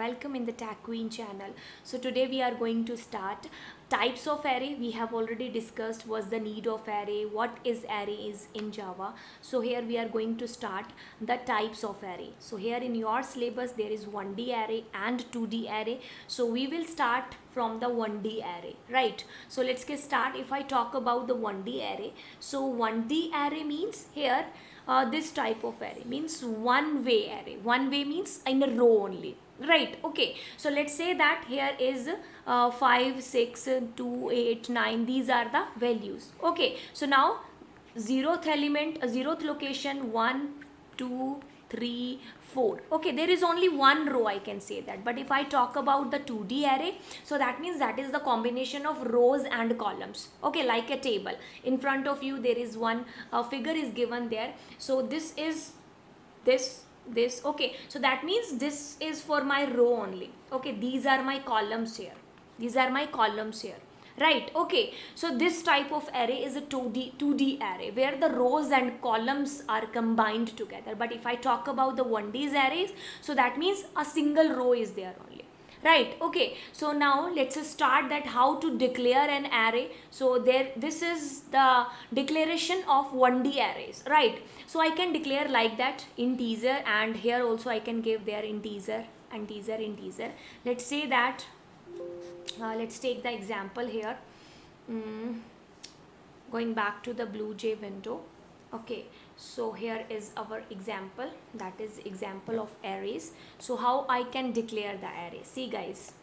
welcome in the Tech Queen channel. So today we are going to start types of array. We have already discussed what's the need of array, what is arrays in Java. So here we are going to start the types of array. So here in your syllabus there is 1D array and 2D array. So we will start from the 1D array, right? So let's get start. If I talk about the 1D array, so 1D array means here this type of array means one way array. One way means in a row only, right? Okay, so let's say that here is 5 6 2 8 9, these are the values. Okay, so now zeroth element, zeroth location 1 2 3 4. Okay, there is only one row, I can say that. But if I talk about the 2D array, so that means that is the combination of rows and columns. Okay, like a table. In front of you there is one figure is given there. So this is this. Okay, so that means this is for my row only. Okay, these are my columns here. These are my columns here, right? Okay, so this type of array is a 2D array where the rows and columns are combined together. But if I talk about the 1D arrays, so that means a single row is there only, right? Okay, so now let's start that how to declare an array. So this is the declaration of 1D arrays, right? So I can declare like that integer, and here also I can give their integer. Let's say that let's take the example here. Going back to the BlueJ window. Okay, so here is our example, that is example of arrays. So how I can declare the array? See guys,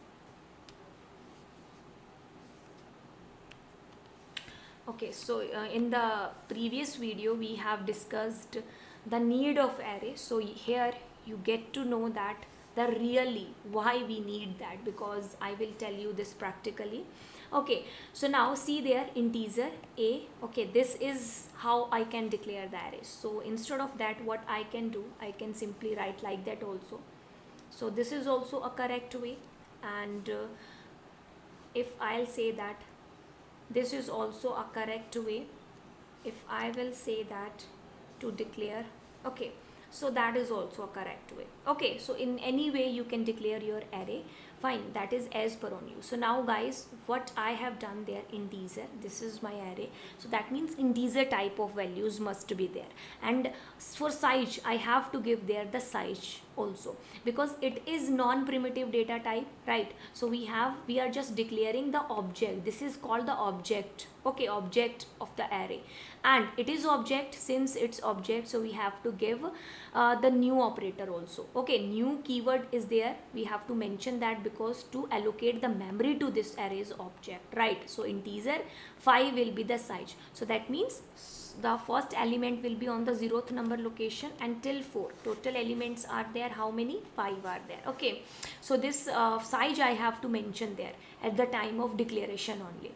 okay, so in the previous video we have discussed the need of array. So here you get to know that the really why we need that, because I will tell you this practically. Okay, so now see there integer a. Okay, this is how I can declare the array. So instead of that, what I can do, I can simply write like that also. So this is also a correct way. And if I'll say that this is also a correct way, if I will say that to declare, okay, so that is also a correct way. Okay, so in any way you can declare your array, fine, that is as per on you. So now guys, what I have done there, integer, this is my array. So that means integer type of values must be there, and for size I have to give there the size also, because it is non-primitive data type, right? So we are just declaring the object. This is called the object. Okay, object of the array, and it is object. Since it's object, so we have to give the new operator also. Okay, new keyword is there, we have to mention that, because to allocate the memory to this array's object, right? So integer 5 will be the size. So that means the first element will be on the 0th number location until 4. Total elements are there, how many? 5 are there. Okay, so this size I have to mention there at the time of declaration only,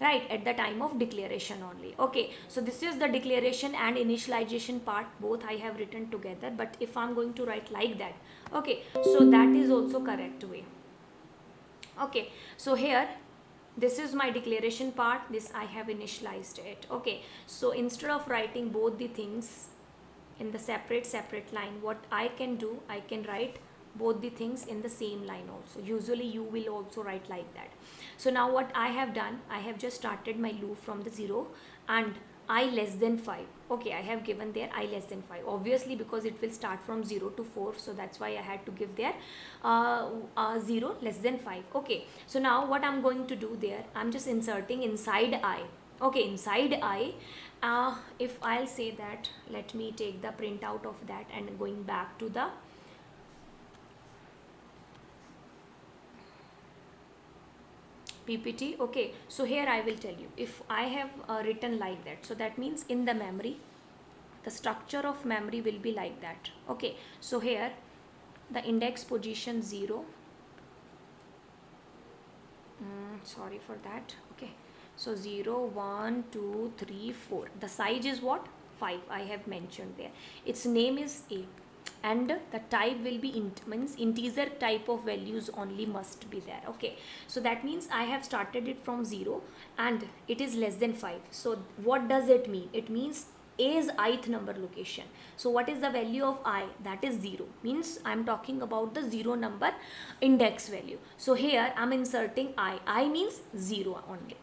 right? At the time of declaration only. Okay, so this is the declaration and initialization part, both I have written together. But if I'm going to write like that, okay, so that is also correct way. Okay, so here this is my declaration part, this I have initialized it. Okay, so instead of writing both the things in the separate line, what I can do, I can write both the things in the same line also. Usually you will also write like that. So now what I have done, I have just started my loop from the 0 and I less than 5. Okay, I have given there I less than 5, obviously because it will start from 0 to 4, so that's why I had to give there 0 less than 5. Okay, so now what I'm going to do there, I'm just inserting inside I. Okay, inside I, if I'll say that, let me take the printout of that and going back to the PPT. Okay, so here I will tell you, if I have written like that, so that means in the memory, the structure of memory will be like that. Okay, so here the index position 0, sorry for that. Okay, so 0 1 2 3 4, the size is what? 5 I have mentioned there. Its name is A, and the type will be means integer type of values only must be there. Okay, so that means I have started it from 0 and it is less than 5. So what does it mean? It means A's ith number location. So what is the value of I? That is 0. Means I'm talking about the 0 number index value. So here I'm inserting I. I means 0 only.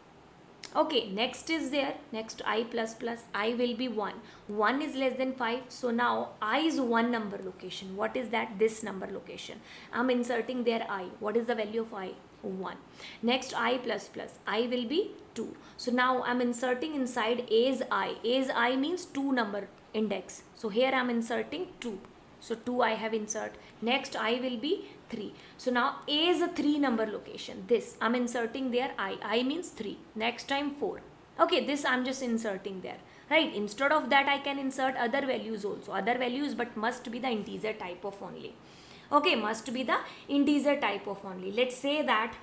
Okay, next is there, next I plus plus, I will be 1. 1 is less than 5. So now I is one number location. What is that? This number location. I'm inserting there I. What is the value of I? 1. Next I plus plus, I will be 2. So now I'm inserting inside A's I. A's I means 2 number index. So here I'm inserting 2. So 2 I have insert. Next I will be 3. So now A is a 3 number location. This I'm inserting there I. I means 3. Next time 4. Okay, this I'm just inserting there. Right, instead of that I can insert other values also. Other values, but must be the integer type of only. Okay, must be the integer type of only. Let's say that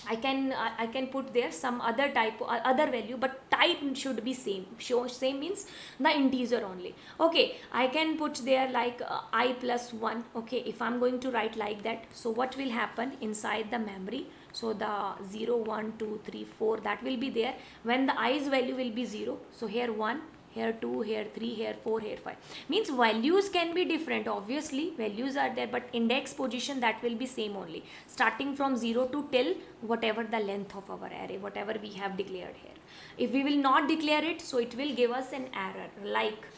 I can put there some other type, other value, but type should be same. Same means the integer only. Okay, I can put there like I plus 1. Okay, if I'm going to write like that, so what will happen inside the memory? So the 0, 1, 2, 3, 4, that will be there when the i's value will be 0. So here 1, here 2, here 3, here 4, here 5. Means values can be different. Obviously values are there, but index position that will be same only, starting from 0 to till whatever the length of our array, whatever we have declared here. If we will not declare it, so it will give us an error, like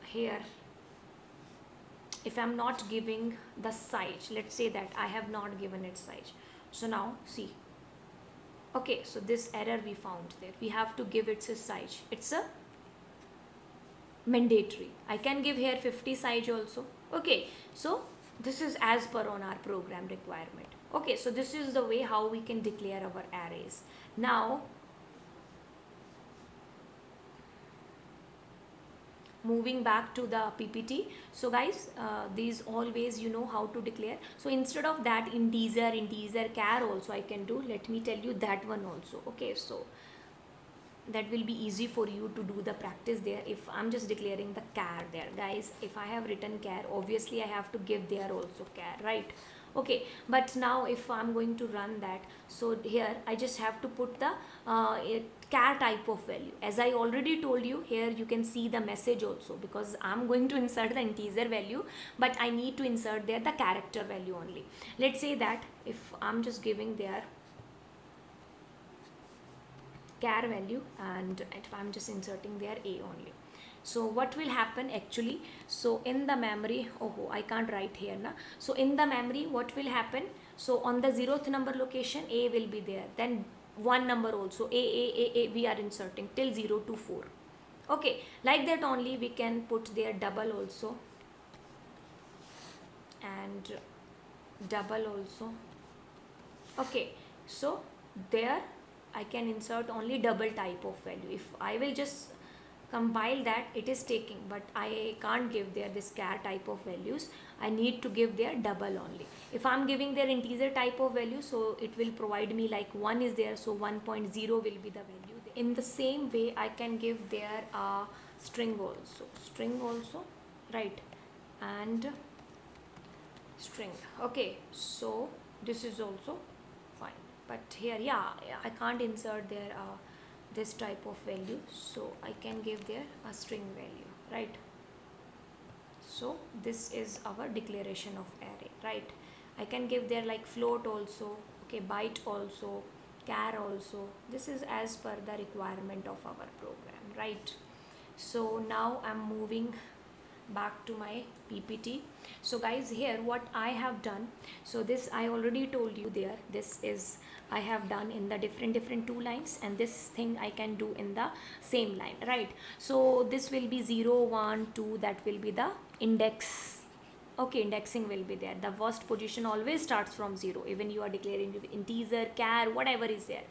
here if I'm not giving the size, let's say that I have not given it size. So now see, okay, so this error we found there. We have to give it a size. It's a mandatory. I can give here 50 size also. Okay, so this is as per on our program requirement. Okay, so this is the way how we can declare our arrays. Now moving back to the PPT. So guys, these always you know how to declare. So instead of that integer char also I can do. Let me tell you that one also. Okay, so that will be easy for you to do the practice there. If I'm just declaring the char there, guys, if I have written char, obviously I have to give there also char, right? Okay, but now if I'm going to run that, so here I just have to put the char type of value. As I already told you, here you can see the message also, because I'm going to insert the integer value, but I need to insert there the character value only. Let's say that if I'm just giving there char value, and if I'm just inserting there a only, so what will happen actually? So in the memory, oh I can't write here na. So in the memory what will happen? So on the 0th number location a will be there, then one number also a we are inserting till 0 to 4. Okay, like that only we can put there double also, and double also. Okay, so there I can insert only double type of value. If I will just compile that, it is taking, but I can't give there this char type of values. I need to give there double only. If I'm giving there integer type of value, so it will provide me like 1 is there, so 1.0 will be the value. In the same way I can give there a string also, right, and string. Okay, so this is also fine, but here yeah I can't insert there this type of value, so I can give there a string value, right? So this is our declaration of array, right? I can give there like float also, okay, byte also, char also. This is as per the requirement of our program, right? So now I'm moving back to my PPT. So guys, here what I have done, so this I already told you there, this is I have done in the different two lines, and this thing I can do in the same line, right? So this will be 0, 1, 2, that will be the index. Okay, indexing will be there. The first position always starts from 0, even you are declaring integer, char, whatever is there.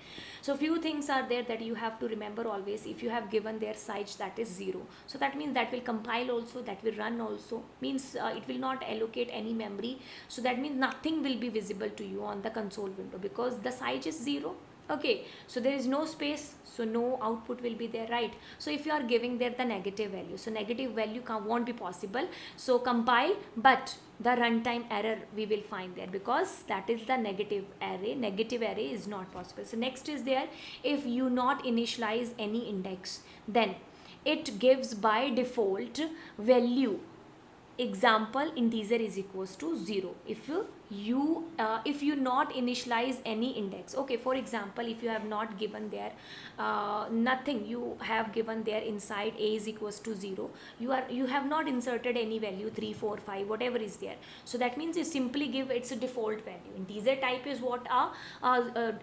So few things are there that you have to remember always. If you have given their size that is 0, so that means that will compile also, that will run also, means it will not allocate any memory. So that means nothing will be visible to you on the console window, because the size is 0. Okay, so there is no space, so no output will be there, right? So if you are giving there the negative value, so negative value won't be possible, so compile, but the runtime error we will find there, because that is the negative array is not possible. So next is there, if you not initialize any index, then it gives by default value, example integer is equals to 0 if you not initialize any index. Okay, for example, if you have not given there nothing, you have given there inside a is equals to 0, you have not inserted any value 3 4 5 whatever is there, so that means you simply give its a default value. Integer type is what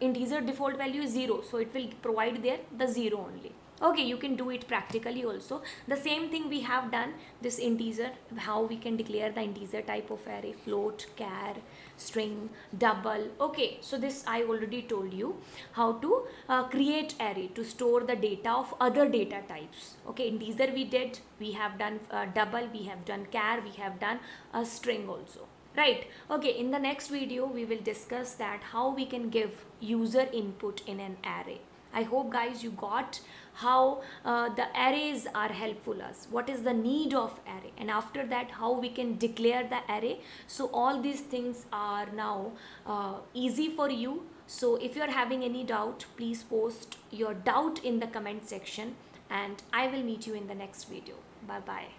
integer default value is 0, so it will provide there the 0 only. Okay, you can do it practically also. The same thing we have done this integer, how we can declare the integer type of array: float, char, string, double. Okay, so this I already told you how to create array to store the data of other data types. Okay, integer we did, we have done double, we have done char, we have done a string also, right? Okay, in the next video we will discuss that how we can give user input in an array. I hope guys you got how the arrays are helpful us, what is the need of array, and after that how we can declare the array. So all these things are now easy for you. So if you are having any doubt, please post your doubt in the comment section, and I will meet you in the next video. Bye bye.